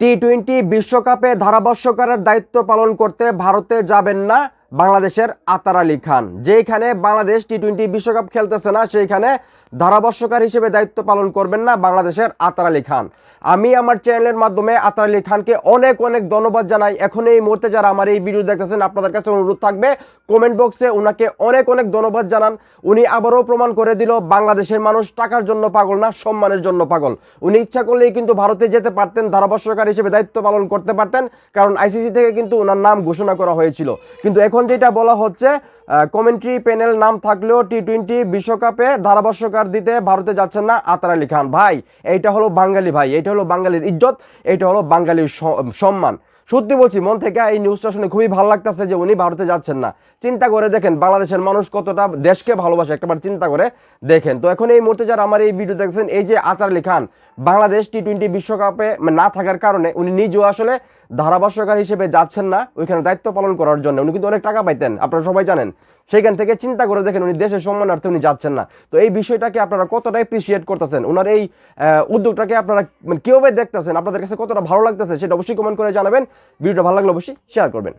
টি-20 বিশ্বকাপে ধারাভাষ্যকারের দায়িত্ব পালন করতে ভারতে যাবেন না বাংলাদেশের আতার আলী খান। যেখানে বাংলাদেশ টি-20 বিশ্বকাপ খেলতেছে না, সেইখানে ধারাভাষ্যকার হিসেবে দায়িত্ব পালন করবেন না বাংলাদেশের আতার আলী খান। আমি আমার চ্যানেলের মাধ্যমে আতার আলী খানকে অনেক অনেক ধন্যবাদ জানাই। এখন এই মুহূর্তে যারা আমার এই ভিডিও দেখতেছেন, আপনাদের কাছে অনুরোধ থাকবে কমেন্ট বক্সে ওনাকে অনেক অনেক ধন্যবাদ জানান। উনি আবারও প্রমাণ করে দিল বাংলাদেশের মানুষ টাকার জন্য পাগল না, সম্মানের জন্য পাগল। উনি ইচ্ছা করলেই কিন্তু ভারতে যেতে পারতেন, ধারাভাষ্যকার হিসেবে দায়িত্ব পালন করতে পারতেন, কারণ আইসিসি থেকে কিন্তু ওনার নাম ঘোষণা করা হয়েছিল। কিন্তু এখন যেটা বলা হচ্ছে, কমেন্ট্রি প্যানেল নাম থাকলেও টি-20 বিশ্বকাপে ধারাভাষ্যকার দিতে ভারতে যাচ্ছেন না আতার আলী খান। ভাই, এইটা হলো বাঙালি, ভাই এইটা হলো বাঙালির ইজ্জত, এইটা হলো বাঙালির সম্মান। সত্যি বলছি, মন থেকে এই নিউজটা শুনে খুবই ভালো লাগতেছে যে উনি ভারতে যাচ্ছেন না। চিন্তা করে দেখেন বাংলাদেশের মানুষ কতটা দেশকে ভালোবাসে, একটাবার চিন্তা করে দেখেন। তো এখন এই মুহূর্তে যারা আমার এই ভিডিও দেখছেন, এই যে আতার আলী খান বাংলাদেশ টি-20 বিশ্বকাপে না থাকার কারণে উনি নিজেও আসলে ধারাভাষ্যকার হিসেবে যাচ্ছেন না ওইখানে দায়িত্ব পালন করার জন্য। উনি কিন্তু অনেক টাকা পাইতেন, আপনারা সবাই জানেন। সেইখান থেকে চিন্তা করে দেখেন উনি দেশের সম্মানার্থে উনি যাচ্ছেন না। তো এই বিষয়টাকে আপনারা কতটা অ্যাপ্রিসিয়েট করতেছেন, ওনার এই উদ্যোগটাকে আপনারা কিভাবে দেখতেছেন, আপনাদের কাছে কতটা ভালো লাগতেছে সেটা অবশ্যই কমেন্ট করে জানাবেন। ভিডিওটা ভালো লাগলে অবশ্যই শেয়ার করবেন।